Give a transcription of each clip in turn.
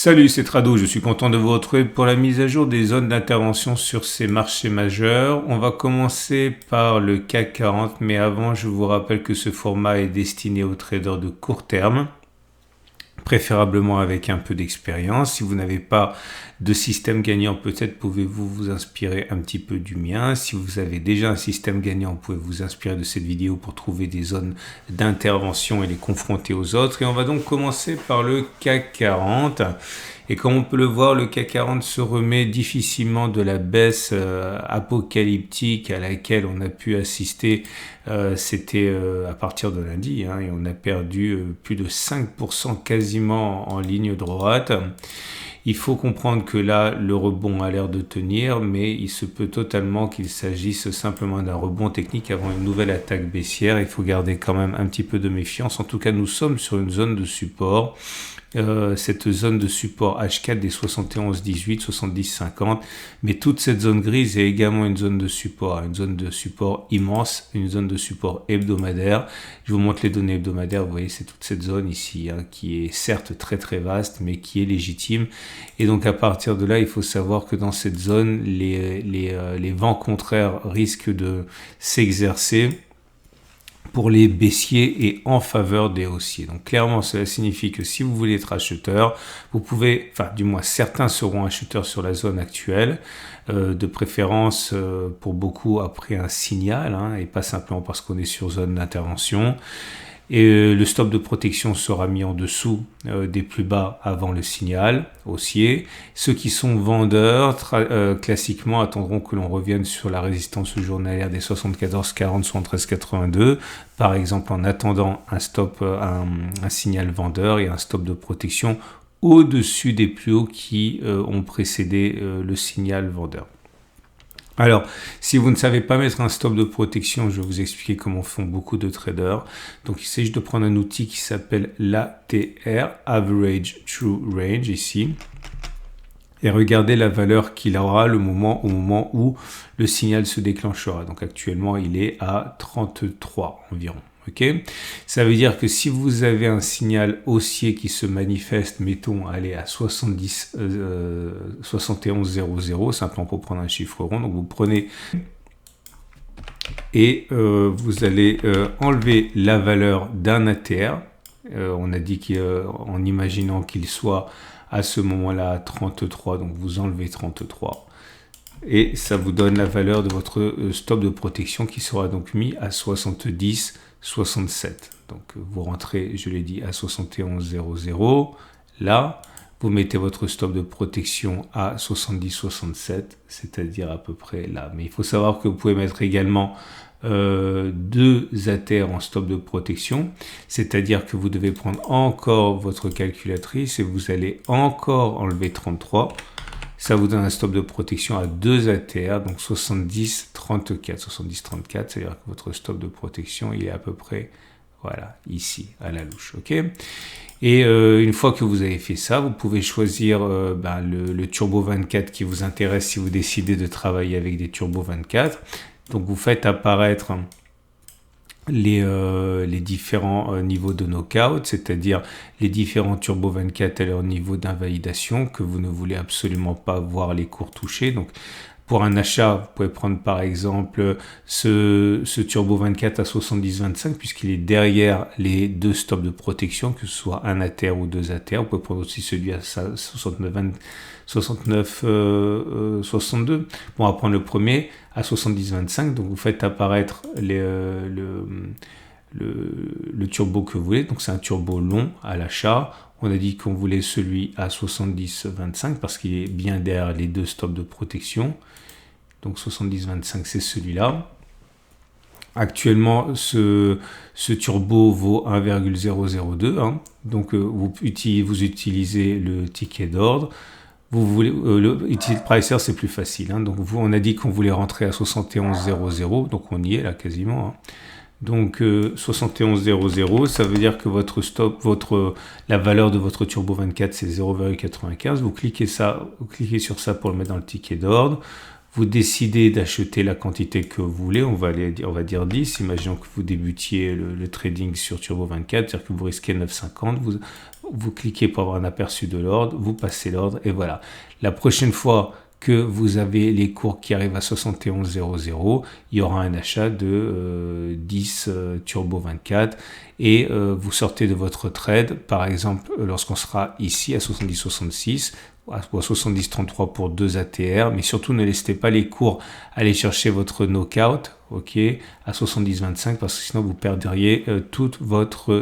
Salut, c'est Trado, je suis content de vous retrouver pour la mise à jour des zones d'intervention sur ces marchés majeurs. On va commencer par le CAC 40, mais avant je vous rappelle que ce format est destiné aux traders de court terme, préférablement avec un peu d'expérience. Si vous n'avez pas de système gagnant, peut-être pouvez-vous vous inspirer un petit peu du mien. Si vous avez déjà un système gagnant, vous pouvez vous inspirer de cette vidéo pour trouver des zones d'intervention et les confronter aux autres. Et on va donc commencer par le CAC 40. Et comme on peut le voir, le CAC 40 se remet difficilement de la baisse apocalyptique à laquelle on a pu assister. C'était à partir de lundi, et on a perdu plus de 5% quasiment en ligne droite. Il faut comprendre que là, le rebond a l'air de tenir, mais il se peut totalement qu'il s'agisse simplement d'un rebond technique avant une nouvelle attaque baissière. Il faut garder quand même un petit peu de méfiance. En tout cas, nous sommes sur une zone de support. Cette zone de support H4 des 71,18, 70,50, mais toute cette zone grise est également une zone de support immense, une zone de support hebdomadaire. Je vous montre les données hebdomadaires, vous voyez, c'est toute cette zone ici qui est certes très très vaste, mais qui est légitime. Et donc à partir de là, il faut savoir que dans cette zone, les vents contraires risquent de s'exercer pour les baissiers et en faveur des haussiers. Donc clairement, cela signifie que si vous voulez être acheteur, vous pouvez, enfin du moins certains seront acheteurs sur la zone actuelle, de préférence pour beaucoup après un signal, et pas simplement parce qu'on est sur zone d'intervention. Et le stop de protection sera mis en dessous des plus bas avant le signal haussier. Ceux qui sont vendeurs, classiquement, attendront que l'on revienne sur la résistance journalière des 74,40, 73,82. Par exemple, en attendant un signal vendeur et un stop de protection au-dessus des plus hauts qui ont précédé le signal vendeur. Alors, si vous ne savez pas mettre un stop de protection, je vais vous expliquer comment font beaucoup de traders. Donc, il s'agit de prendre un outil qui s'appelle l'ATR, Average True Range, ici. Et regardez la valeur qu'il aura au moment où le signal se déclenchera. Donc, actuellement, il est à 33 environ. Okay, ça veut dire que si vous avez un signal haussier qui se manifeste, mettons, allez à 71,00, simplement pour prendre un chiffre rond, donc vous prenez et vous allez enlever la valeur d'un ATR. On a dit qu'en imaginant qu'il soit à ce moment-là à 33, donc vous enlevez 33. Et ça vous donne la valeur de votre stop de protection qui sera donc mis à 70,67. Donc vous rentrez, je l'ai dit, à 71,00. Là, vous mettez votre stop de protection à 70,67, c'est-à-dire à peu près là. Mais il faut savoir que vous pouvez mettre également deux ATR en stop de protection, c'est-à-dire que vous devez prendre encore votre calculatrice et vous allez encore enlever 33. Ça vous donne un stop de protection à 2 ATR, donc 70,34. 70,34, c'est-à-dire que votre stop de protection, il est à peu près, voilà, ici, à la louche. Ok. Et une fois que vous avez fait ça, vous pouvez choisir le Turbo 24 qui vous intéresse si vous décidez de travailler avec des Turbo 24. Donc vous faites apparaître les différents niveaux de knockout, c'est-à-dire les différents Turbo 24 à leur niveau d'invalidation que vous ne voulez absolument pas voir les cours toucher. Donc pour un achat, vous pouvez prendre par exemple ce Turbo 24 à 70,25 puisqu'il est derrière les deux stops de protection, que ce soit un ATR ou deux ATR. Vous pouvez prendre aussi celui à 69,62. Bon, on va prendre le premier à 70,25. Donc vous faites apparaître le turbo que vous voulez. Donc c'est un turbo long à l'achat. On a dit qu'on voulait celui à 70,25 parce qu'il est bien derrière les deux stops de protection. Donc 70,25 c'est celui-là. Actuellement, ce turbo vaut 1,002. Donc vous utilisez le ticket d'ordre. Vous voulez le Utility Pricer, c'est plus facile. Donc on a dit qu'on voulait rentrer à 71,00, donc on y est là quasiment. Donc 71,00, ça veut dire que votre stop, la valeur de votre Turbo 24, c'est 0,95. Vous cliquez sur ça pour le mettre dans le ticket d'ordre. Vous décidez d'acheter la quantité que vous voulez, on va dire 10. Imaginons que vous débutiez le trading sur Turbo 24, c'est-à-dire que vous risquez 9,50. vous cliquez pour avoir un aperçu de l'ordre, vous passez l'ordre et voilà. La prochaine fois que vous avez les cours qui arrivent à 71,00, il y aura un achat de 10 Turbo 24 et vous sortez de votre trade, par exemple lorsqu'on sera ici à 70,66 ou à 70,33 pour 2 ATR, mais surtout ne laissez pas les cours aller chercher votre knockout, ok, à 70,25 parce que sinon vous perdriez toute votre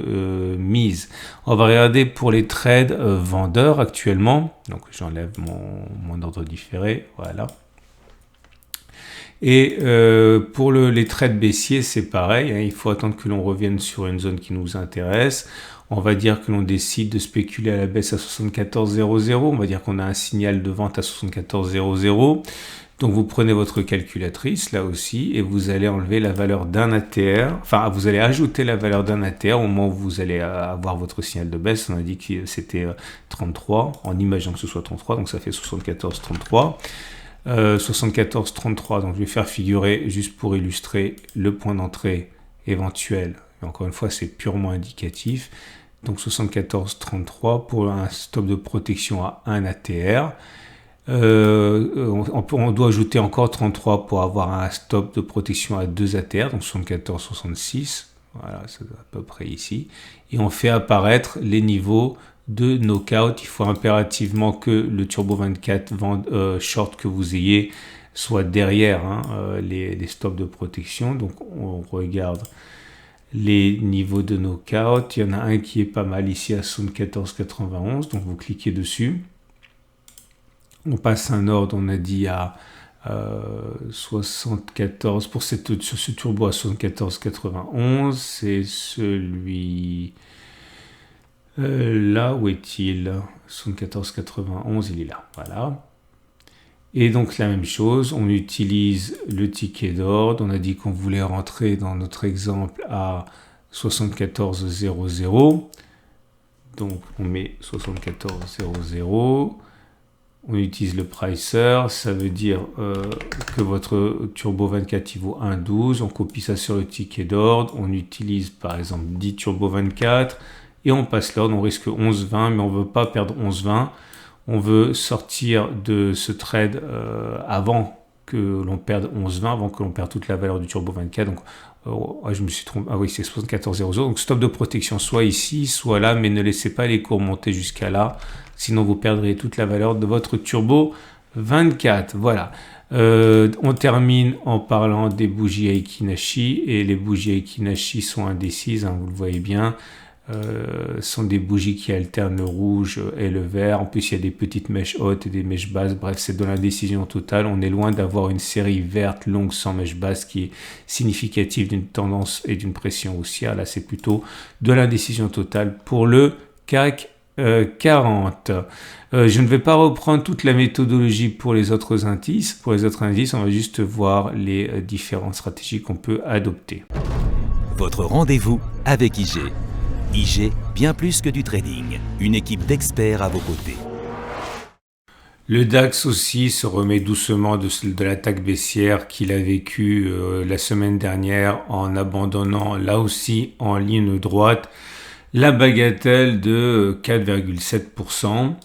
mise. On va regarder pour les trades vendeurs actuellement. Donc j'enlève mon ordre différé, voilà. Et pour les trades baissiers, c'est pareil, hein, il faut attendre que l'on revienne sur une zone qui nous intéresse. On va dire que l'on décide de spéculer à la baisse à 74,00. On va dire qu'on a un signal de vente à 74,00. Donc vous prenez votre calculatrice là aussi et vous allez enlever la valeur d'un ATR, enfin vous allez ajouter la valeur d'un ATR au moment où vous allez avoir votre signal de baisse. On a dit que c'était 33, en imaginant que ce soit 33, donc ça fait 74,33. 74,33, donc je vais faire figurer juste pour illustrer le point d'entrée éventuel. Et encore une fois, c'est purement indicatif. Donc 74,33 pour un stop de protection à 1 ATR. On doit ajouter encore 33 pour avoir un stop de protection à 2 ATR, donc 74,66. Voilà, c'est à peu près ici. Et on fait apparaître les niveaux de knockout. Il faut impérativement que le Turbo 24 short que vous ayez soit derrière les stops de protection. Donc on regarde les niveaux de knockout. Il y en a un qui est pas mal ici à 74,91. Donc vous cliquez dessus. On passe un ordre, on a dit à 74 pour sur ce turbo à 74,91. C'est celui là, où est-il? 74,91, il est là, voilà. Et donc la même chose, on utilise le ticket d'ordre. On a dit qu'on voulait rentrer dans notre exemple à 74,00. Donc on met 74,00. On utilise le pricer, ça veut dire que votre Turbo 24 il vaut 1,12. On copie ça sur le ticket d'ordre. On utilise par exemple 10 Turbo 24 et on passe l'ordre. On risque 11,20, mais on ne veut pas perdre 11,20. On veut sortir de ce trade avant que l'on perde 11,20, avant que l'on perde toute la valeur du Turbo 24. Donc, je me suis trompé. Ah oui, c'est 74,00. Donc, stop de protection soit ici, soit là, mais ne laissez pas les cours monter jusqu'à là. Sinon, vous perdrez toute la valeur de votre Turbo 24. Voilà. On termine en parlant des bougies Aiki-Nashi. Et les bougies Aiki-Nashi sont indécises, hein, vous le voyez bien. Sont des bougies qui alternent le rouge et le vert. En plus, il y a des petites mèches hautes et des mèches basses. Bref, c'est de l'indécision totale. On est loin d'avoir une série verte longue sans mèche basse qui est significative d'une tendance et d'une pression haussière. Là, c'est plutôt de l'indécision totale pour le CAC 40. Je ne vais pas reprendre toute la méthodologie pour les autres indices. Pour les autres indices, on va juste voir les différentes stratégies qu'on peut adopter. Votre rendez-vous avec IG. IG, bien plus que du trading. Une équipe d'experts à vos côtés. Le DAX aussi se remet doucement de l'attaque baissière qu'il a vécue la semaine dernière en abandonnant là aussi en ligne droite la bagatelle de 4,7%.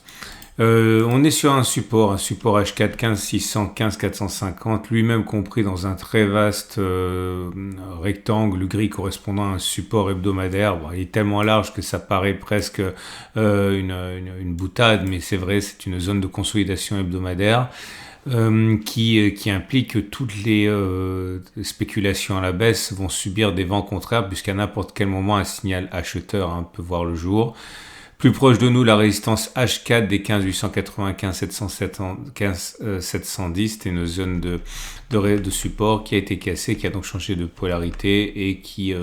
On est sur un support H4 15600, 15450, lui-même compris dans un très vaste rectangle gris correspondant à un support hebdomadaire. Bon, il est tellement large que ça paraît presque une boutade, mais c'est vrai, c'est une zone de consolidation hebdomadaire qui implique que toutes les spéculations à la baisse vont subir des vents contraires, puisqu'à n'importe quel moment un signal acheteur peut voir le jour. Plus proche de nous, la résistance H4 des 15 895 710, c'était une zone de support qui a été cassée, qui a donc changé de polarité et qui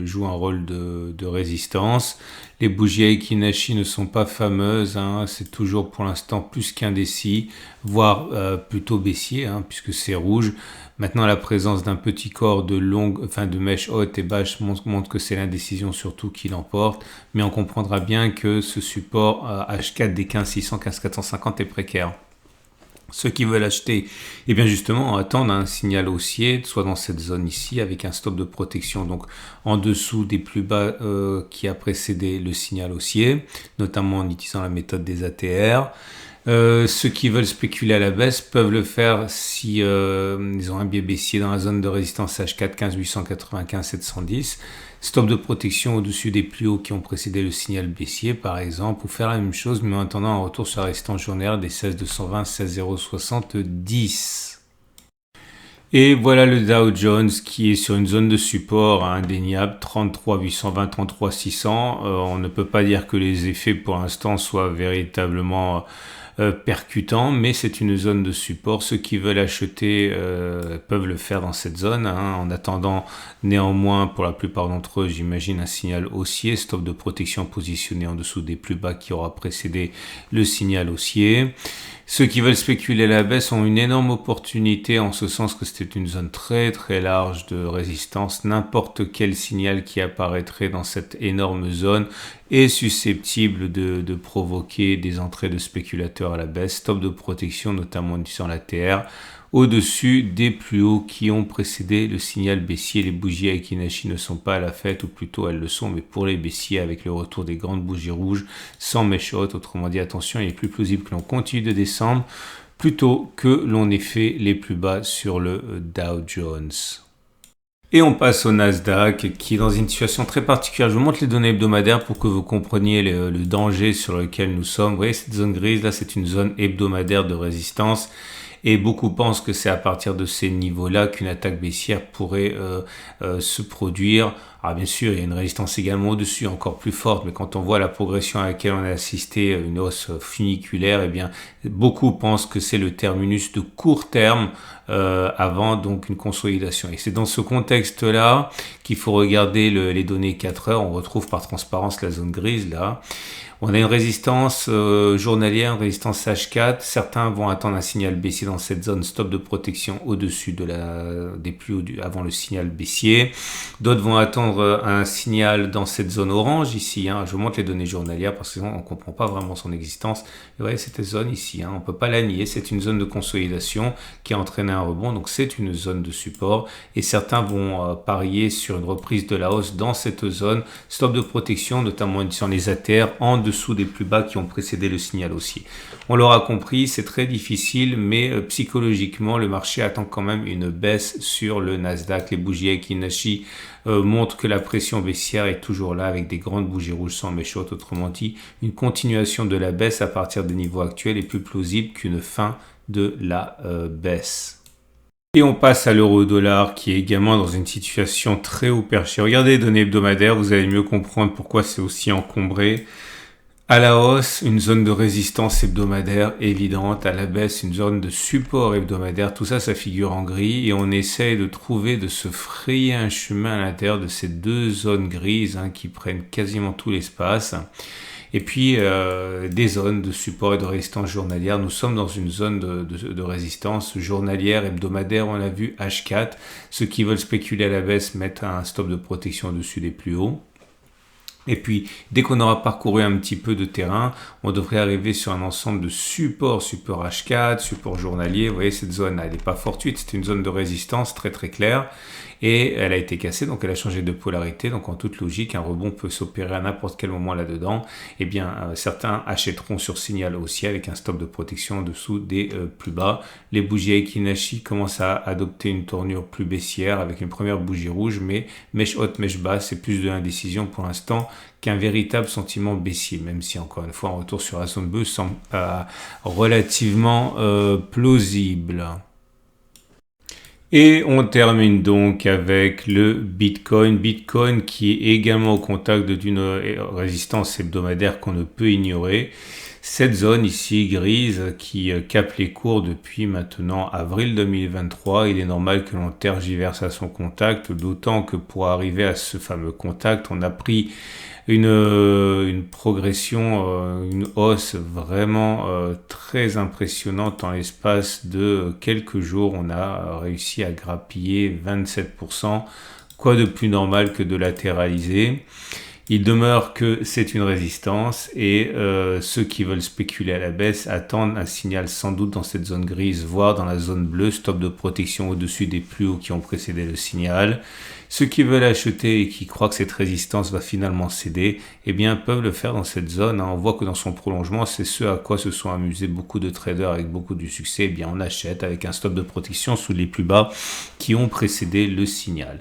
joue un rôle de résistance. Les bougies Aiki-Nashi ne sont pas fameuses, c'est toujours pour l'instant plus qu'indécis, voire plutôt baissier, puisque c'est rouge. Maintenant, la présence d'un petit corps de mèches hautes et basses montre que c'est l'indécision surtout qui l'emporte, mais on comprendra bien que ce support H4 des 15 600, 15 450 est précaire. Ceux qui veulent acheter, eh bien justement, attendent un signal haussier, soit dans cette zone ici, avec un stop de protection, donc en dessous des plus bas qui a précédé le signal haussier, notamment en utilisant la méthode des ATR. Ceux qui veulent spéculer à la baisse peuvent le faire si ils ont un biais baissier dans la zone de résistance H4 15 895 710. Stop de protection au-dessus des plus hauts qui ont précédé le signal baissier par exemple, ou faire la même chose mais en attendant un retour sur la résistance journalière des 16 220 16 070. Et voilà le Dow Jones qui est sur une zone de support indéniable, 33 820, 33 600. On ne peut pas dire que les effets pour l'instant soient véritablement percutants, mais c'est une zone de support. Ceux qui veulent acheter peuvent le faire dans cette zone, en attendant néanmoins pour la plupart d'entre eux, j'imagine, un signal haussier, stop de protection positionné en dessous des plus bas qui aura précédé le signal haussier. Ceux qui veulent spéculer à la baisse ont une énorme opportunité en ce sens que c'était une zone très très large de résistance. N'importe quel signal qui apparaîtrait dans cette énorme zone est susceptible de provoquer des entrées de spéculateurs à la baisse. Stop de protection, notamment sur la TR, au-dessus des plus hauts qui ont précédé le signal baissier. Les bougies Aekinashi ne sont pas à la fête, ou plutôt elles le sont, mais pour les baissiers, avec le retour des grandes bougies rouges, sans mèche haute, autrement dit, attention, il est plus plausible que l'on continue de descendre, plutôt que l'on ait fait les plus bas sur le Dow Jones. Et on passe au Nasdaq qui est dans une situation très particulière. Je vous montre les données hebdomadaires pour que vous compreniez le danger sur lequel nous sommes. Vous voyez cette zone grise là, c'est une zone hebdomadaire de résistance. Et beaucoup pensent que c'est à partir de ces niveaux-là qu'une attaque baissière pourrait se produire. Alors bien sûr, il y a une résistance également au-dessus, encore plus forte, mais quand on voit la progression à laquelle on a assisté, une hausse funiculaire, eh bien, beaucoup pensent que c'est le terminus de court terme avant donc une consolidation. Et c'est dans ce contexte-là qu'il faut regarder les données 4 heures. On retrouve par transparence la zone grise là. On a une résistance journalière, une résistance H4. Certains vont attendre un signal baissier dans cette zone stop de protection au-dessus des plus hauts avant le signal baissier. D'autres vont attendre un signal dans cette zone orange ici. Je vous montre les données journalières parce que sinon on ne comprend pas vraiment son existence. Et vous voyez cette zone ici, on ne peut pas la nier. C'est une zone de consolidation qui a entraîné un rebond. Donc c'est une zone de support. Et certains vont parier sur une reprise de la hausse dans cette zone. Stop de protection, notamment sur les ATR en dessous des plus bas qui ont précédé le signal haussier. On l'aura compris, c'est très difficile, mais psychologiquement, le marché attend quand même une baisse sur le Nasdaq. Les bougies Aekinashi montrent que la pression baissière est toujours là avec des grandes bougies rouges sans mèche haute. Autrement dit, une continuation de la baisse à partir des niveaux actuels est plus plausible qu'une fin de la baisse. Et on passe à l'euro-dollar qui est également dans une situation très haut perché. Regardez les données hebdomadaires, vous allez mieux comprendre pourquoi c'est aussi encombré. À la hausse, une zone de résistance hebdomadaire évidente. À la baisse, une zone de support hebdomadaire. Tout ça, ça figure en gris. Et on essaye de se frayer un chemin à l'intérieur de ces deux zones grises qui prennent quasiment tout l'espace. Et puis, des zones de support et de résistance journalière. Nous sommes dans une zone de résistance journalière, hebdomadaire. On l'a vu, H4. Ceux qui veulent spéculer à la baisse mettent un stop de protection au-dessus des plus hauts. Et puis, dès qu'on aura parcouru un petit peu de terrain, on devrait arriver sur un ensemble de support H4, support journalier. Vous voyez, cette zone, elle n'est pas fortuite, c'est une zone de résistance très très claire. Et elle a été cassée, donc elle a changé de polarité. Donc en toute logique, un rebond peut s'opérer à n'importe quel moment là-dedans. Eh bien, certains achèteront sur signal haussier avec un stop de protection en dessous des plus bas. Les bougies Aekinashi commencent à adopter une tournure plus baissière avec une première bougie rouge, mais mèche haute, mèche basse, c'est plus de l'indécision pour l'instant qu'un véritable sentiment baissier, même si encore une fois un retour sur la zone bleue semble relativement plausible. Et on termine donc avec le Bitcoin. Bitcoin qui est également au contact d'une résistance hebdomadaire qu'on ne peut ignorer. Cette zone ici grise qui capte les cours depuis maintenant avril 2023, il est normal que l'on tergiverse à son contact, d'autant que pour arriver à ce fameux contact, on a pris une progression, une hausse vraiment très impressionnante en l'espace de quelques jours. On a réussi à grappiller 27%. Quoi de plus normal que de latéraliser? Il demeure que c'est une résistance et ceux qui veulent spéculer à la baisse attendent un signal sans doute dans cette zone grise, voire dans la zone bleue, stop de protection au-dessus des plus hauts qui ont précédé le signal. Ceux qui veulent acheter et qui croient que cette résistance va finalement céder, eh bien, peuvent le faire dans cette zone. On voit que dans son prolongement, c'est ce à quoi se sont amusés beaucoup de traders avec beaucoup de succès. Eh bien, on achète avec un stop de protection sous les plus bas qui ont précédé le signal.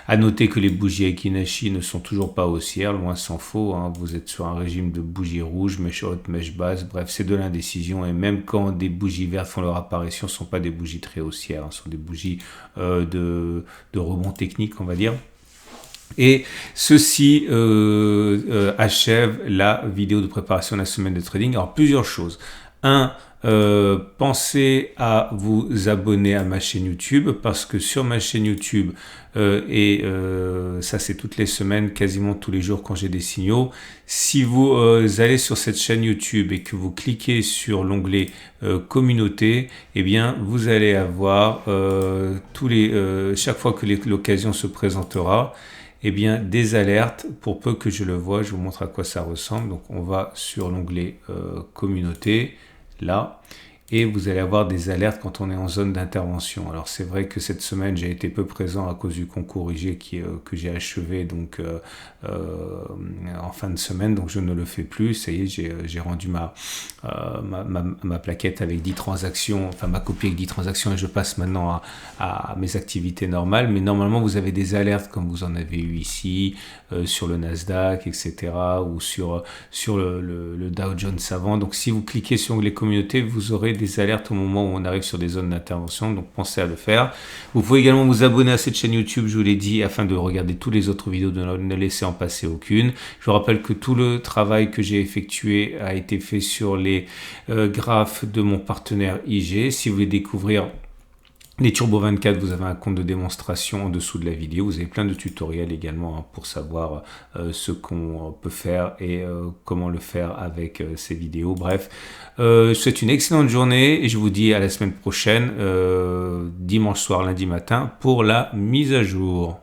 À noter que les bougies Aiki-Nashi ne sont toujours pas haussières, loin s'en faut. Vous êtes sur un régime de bougies rouges, mèche haute, mèche basse. Bref, c'est de l'indécision. Et même quand des bougies vertes font leur apparition, ce ne sont pas des bougies très haussières. Ce sont des bougies de rebond technique, on va dire. Et ceci achève la vidéo de préparation de la semaine de trading. Alors, plusieurs choses. Pensez à vous abonner à ma chaîne YouTube parce que sur ma chaîne YouTube, ça c'est toutes les semaines, quasiment tous les jours quand j'ai des signaux, si vous allez sur cette chaîne YouTube et que vous cliquez sur l'onglet communauté, eh bien vous allez avoir chaque fois que l'occasion se présentera, eh bien, des alertes, pour peu que je le vois, je vous montre à quoi ça ressemble. Donc, on va sur l'onglet communauté, là, et vous allez avoir des alertes quand on est en zone d'intervention. Alors, c'est vrai que cette semaine, j'ai été peu présent à cause du concours IG que j'ai achevé donc, en fin de semaine, donc je ne le fais plus. Ça y est, j'ai rendu ma plaquette avec 10 transactions, enfin ma copie avec 10 transactions, et je passe maintenant à mes activités normales. Mais normalement, vous avez des alertes comme vous en avez eu ici, sur le Nasdaq, etc., ou sur le Dow Jones avant. Donc, si vous cliquez sur l'onglet communauté, vous aurez des alertes au moment où on arrive sur des zones d'intervention, donc pensez à le faire. Vous pouvez également vous abonner à cette chaîne YouTube, je vous l'ai dit, afin de regarder toutes les autres vidéos, de ne laisser en passer aucune. Je vous rappelle que tout le travail que j'ai effectué a été fait sur les graphes de mon partenaire IG. Si vous voulez découvrir les Turbo 24, vous avez un compte de démonstration en dessous de la vidéo. Vous avez plein de tutoriels également pour savoir ce qu'on peut faire et comment le faire avec ces vidéos. Bref, je vous souhaite une excellente journée et je vous dis à la semaine prochaine, dimanche soir, lundi matin, pour la mise à jour.